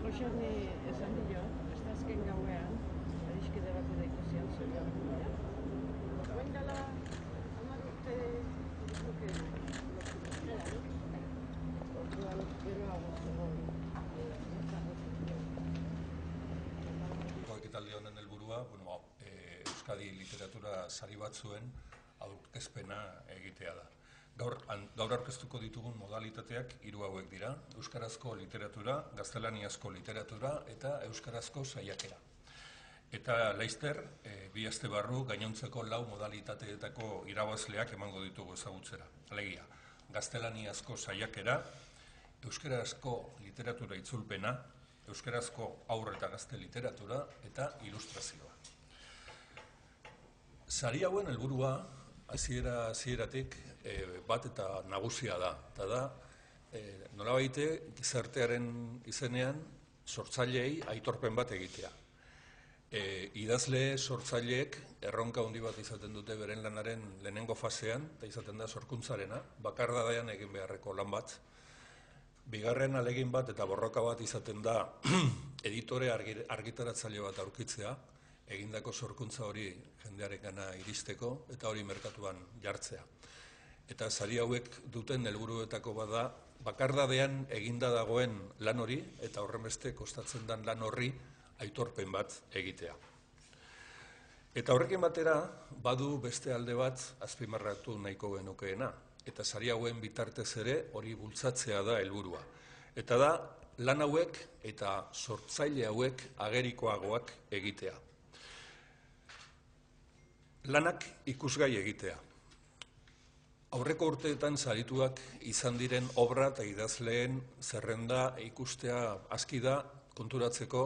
Joxerni esan dio, ez da azken gauean, adiskide bat edo ikusian zuen. Guen gala, 10 urte dituke orduan geroago zegoen. Ekitaldi honen helburua, Euskadi literatura sari batzuen aurkezpena egitea da. Gaur aurkeztuko ditugun modalitateak 3 hauek dira: euskarazko literatura, gaztelaniazko literatura eta euskarazko saiakera. Eta laizter, 2 aste barru gainontzeko 4 modalitateetako irabazleak emango ditugu ezagutzera. Alegia, gaztelaniazko saiakera, euskarazko literatura itzulpena, euskarazko haur eta gazte literatura eta ilustrazioa. Sari hauen helburua hasieratik bat eta nagusia da. Eta da, nolabaite gizartearen izenean sortzaileei aitorpen bat egitea. Idazle sortzaileek erronka handi bat izaten dute beren lanaren lehenengo fasean, eta izaten da sorkuntzarena, bakardadaean egin beharreko lan bat. Bigarren alegin bat eta borroka bat izaten da editore argitaratzaile bat aurkitzea, egindako sorkuntza hori jendearekana iristeko eta hori merkatuan jartzea. Eta sari hauek duten helburuetako bada bakardadean eginda dagoen lan hori eta horrenbeste kostatzen den lan horri aitorpen bat egitea. Eta horrekin batera badu beste alde bat azpimarratu nahiko genukeena, eta sari hauen bitartez ere hori bultzatzea da helburua. Eta da lan hauek eta sortzaile hauek agerikoagoak egitea. Lanak ikusgai egitea. Aurreko urteetan sarituak izan diren obra eta idazleen zerrenda ikustea aski da konturatzeko,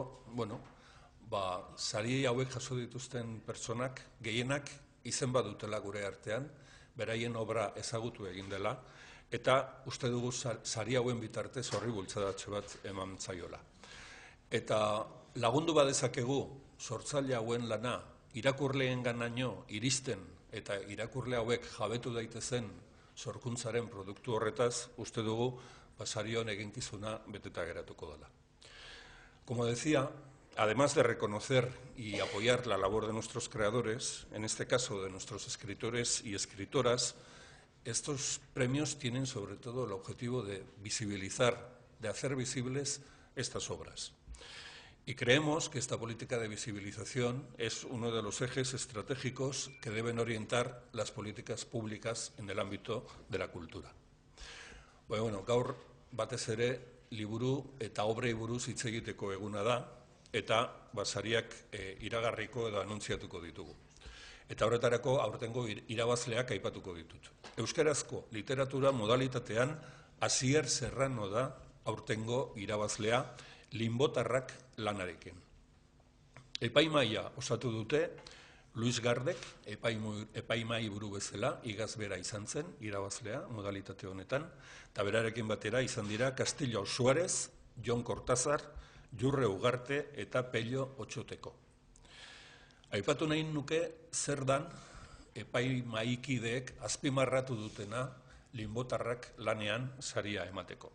sari hauek jaso dituzten pertsonak gehienak izen badutela gure artean, beraien obra ezagutu egin dela, eta uste dugu sari hauen bitartez horri bultzadatxo bat eman zaiola. Eta lagundu badezakegu sortzaile hauen lana irakurleen ganaino iristen eta irakurle hauek jabetu daitezen sorkuntzaren produktu horretaz, uste dugu sarion eginkizuna beteta geratuko dela. Como decía, además de reconocer y apoyar la labor de nuestros creadores, en este caso de nuestros escritores y escritoras, estos premios tienen sobre todo el objetivo de visibilizar, de hacer visibles estas obras. Y creemos que esta política de visibilización es uno de los ejes estratégicos que deben orientar las políticas públicas en el ámbito de la cultura. Gaur batez ere liburu eta obrei buruz hitz egiteko eguna da, eta sariak iragarriko edo anuntziatuko ditugu. Eta horretarako aurtengo irabazleak aipatuko ditut. Euskarazko literatura modalitatean Asier Serrano da aurtengo irabazlea Linbotarrak lanarekin. Epaimaia osatu dute Luis Gardek, epaimai buru bezala, igazbera izan zen irabazlea modalitate honetan, eta berarekin batera izan dira Castillo Suárez, Jon Cortázar, Jurre Ugarte eta Pello Otxoteko. Aipatu nahi nuke zer dan epaimaikideek azpimarratu dutena Linbotarrak lanean saria emateko.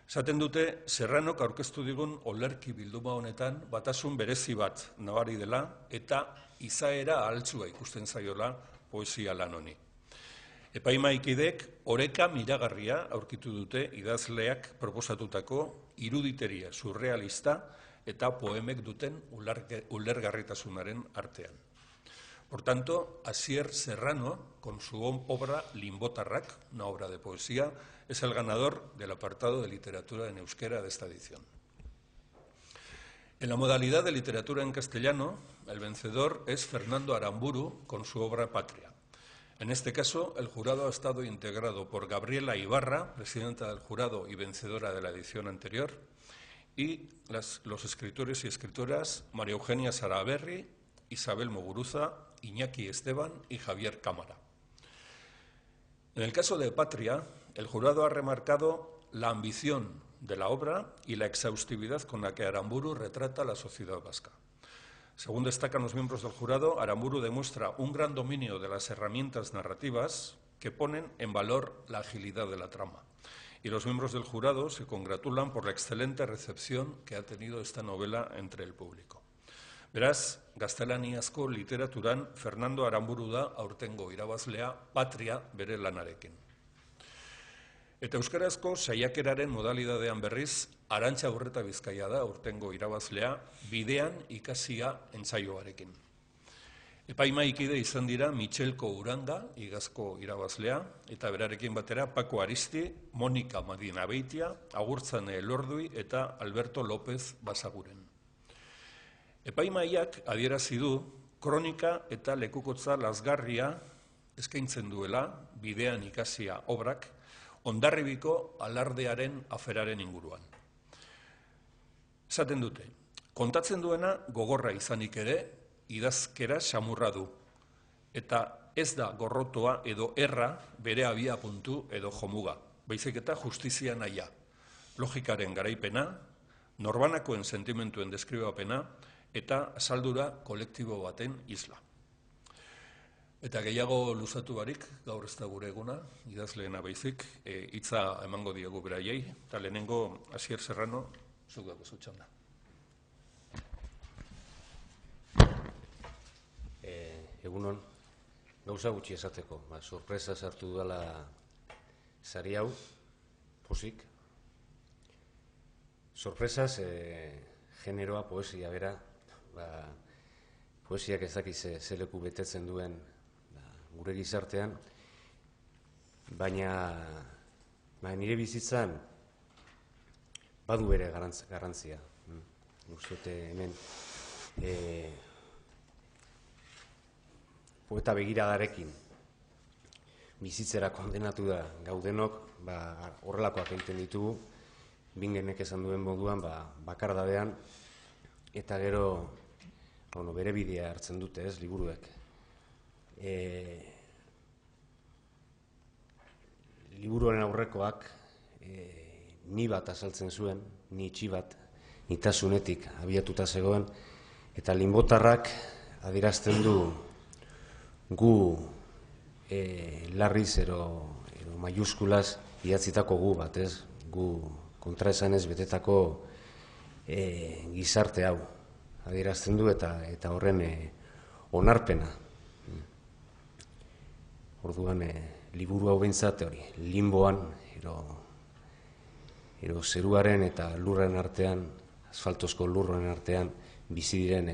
Esaten dute, Serranok aurkeztu digun olerki bilduma honetan batasun berezi bat nabari dela eta izaera ahaltsua ikusten zaiola poesia lan honi. Epaimaikideek oreka miragarria aurkitu dute idazleak proposatutako iruditeria surrealista eta poemek duten ulergarritasunaren artean. Por tanto, Asier Serrano, con su obra Linbotarrak, una obra de poesía, es el ganador del apartado de literatura en euskera de esta edición. En la modalidad de literatura en castellano, el vencedor es Fernando Aramburu con su obra Patria. En este caso, el jurado ha estado integrado por Gabriela Ibarra, presidenta del jurado y vencedora de la edición anterior, y los escritores y escritoras María Eugenia Saraberri, Isabel Muguruza, Iñaki Esteban y Javier Cámara. En el caso de Patria, el jurado ha remarcado la ambición de la obra y la exhaustividad con la que Aramburu retrata la sociedad vasca. Según destacan los miembros del jurado, Aramburu demuestra un gran dominio de las herramientas narrativas que ponen en valor la agilidad de la trama. Y los miembros del jurado se congratulan por la excelente recepción que ha tenido esta novela entre el público. Beraz, gaztelaniazko literaturan Fernando Aramburu da aurtengo irabazlea Patria bere lanarekin. Eta euskarazko saiakeraren modalidadean berriz, Arantxa Urreta Bizkaia da aurtengo irabazlea Bidean ikasia entsaioarekin. Epaimaikide izan dira Michelko Uranga, igazko irabazlea, eta berarekin batera Paco Aristi, Monika Madina Beitia, Agurtzane Elordui eta Alberto López Basaguren. Epaimaiak adierazi du kronika eta lekukotza lazgarria eskaintzen duela Bidean ikasia obrak Hondarribiko alardearen aferaren inguruan. Esaten dute, kontatzen duena gogorra izanik ere, idazkera samurra du, eta ez da gorrotoa edo erra bere abia puntu edo jomuga, baizik eta justizia naia, logikaren garaipena, norbanakoen sentimentuen deskribapena, eta saldura kolektibo baten isla. Eta gehiago luzatu barik, gaur ez da gure eguna, idazleena baizik, hitza emango diegu beraiei, eta lehenengo Asier Serrano, zuk dago zutxanda. Egunon, gauza gutxi esateko, sorpresa sartu dudala sari hau, pozik. Sorpresaz, generoa, poesia bera, poesiak ez dakiz ze leku betetzen duen gure gizartean, baina nire bizitzan badu bere garrantzia. Uste hemen poeta begiradarekin bizitzera kondenatu da gaudenok, horrelakoak egiten ditugu, Bingenek esan duen moduan bakardadean, eta gero bere bidea hartzen dute, ez, liburuek. Liburuaren aurrekoak ni bat azaltzen zuen, ni itxi bat, nitasunetik abiatuta zegoen, eta linbotarrak adierazten du gu larriz ero maiuskulaz idatzitako gu bat, ez? Gu kontraesanez betetako gizarte hau adierazten du eta horren onarpena. Orduan, liburu hau behintzat hori, limboan, ero zeruaren eta lurren artean, asfaltozko lurren artean, bizi diren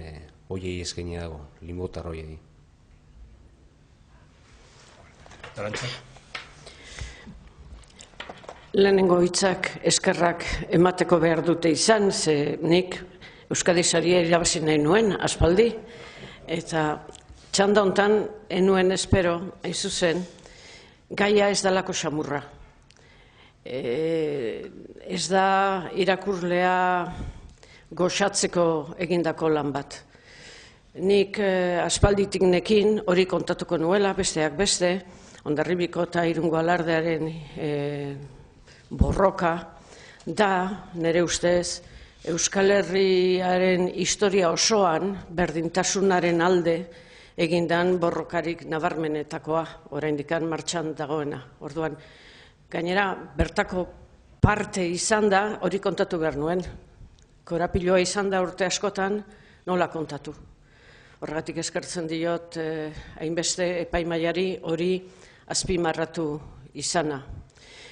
hoiei eskaini dago, limbotar hoiei. Arantxa. Lehenengo hitzak eskerrak emateko behar dute izan, ze nik Euskadi Saria irabazi nahi nuen, aspaldi, eta txanda hontan enuen espero, hain zuzen, gaia ez dalako xamurra. Ez da irakurlea goxatzeko egindako lan bat. Nik aspalditik nekin hori kontatuko nuela, besteak beste, Hondarribiko eta Irungo alardearen borroka da, nire ustez, Euskal Herriaren historia osoan berdintasunaren alde egindan borrokarik nabarmenetakoa, oraindikan martxan dagoena. Orduan, gainera, bertako parte izan da, hori kontatu behar nuen. Korapiloa izan da urte askotan, nola kontatu. Horregatik eskertzen diot, hainbeste epaimaiari hori azpimarratu izana.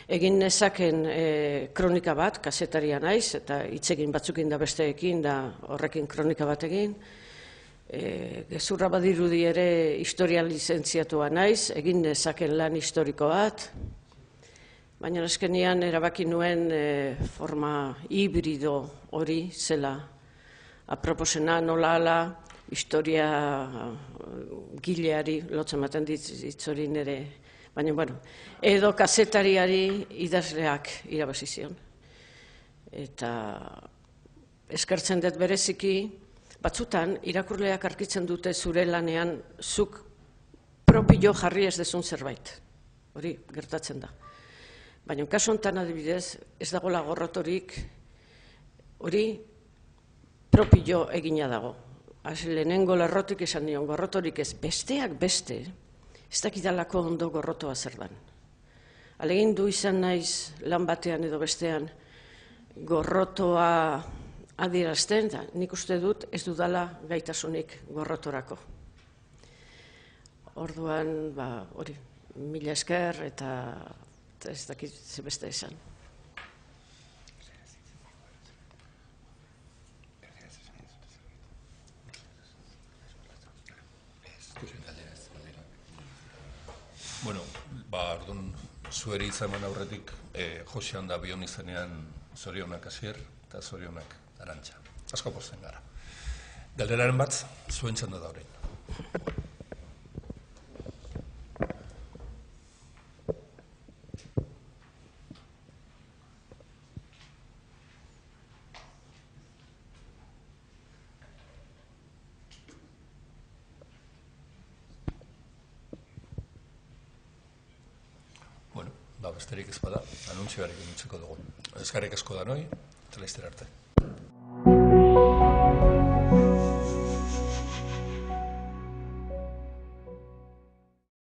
Egin nezaken kronika bat, kazetaria naiz, eta hitzegin batzukin da besteekin, da horrekin kronika bat egin. Gezurra badirudi ere historian lizentziatua naiz, egin nezaken lan historiko bat, baina azkenean erabaki nuen forma hibrido hori zela aproposena, nola ala historia gileari lotzen ematen ditzori nire, baina, bueno, edo kazetariari idazleak irabazi zion. Eta eskertzen dut bereziki, batzutan irakurleak arkitzen dute zure lanean zuk propio jarri ez dezun zerbait. Hori gertatzen da. Baina kasu honetan adibidez, ez dagoela gorrotorik, hori propio egina dago. Lehenengo lerrotik esan nion, gorrotorik ez, besteak beste, ez dakidalako ondo gorrotoa zer dan. Alegin du izan naiz lan batean edo bestean gorrotoa adierazten, da nik uste dut ez dudala gaitasunik gorrotorako. Orduan, hori, mila esker eta ez dakit zebeste esan. Bueno, orduan zueri izaman aurretik Jose handa bion izenean zorionak Asier eta zorionak Arantxa. Asko pozten gara. Galderaren bat, zuen txanda da orain. Besterik ez bada, anuntzioarekin utziko dugu. Eskerrik asko da noi, eta laizter arte.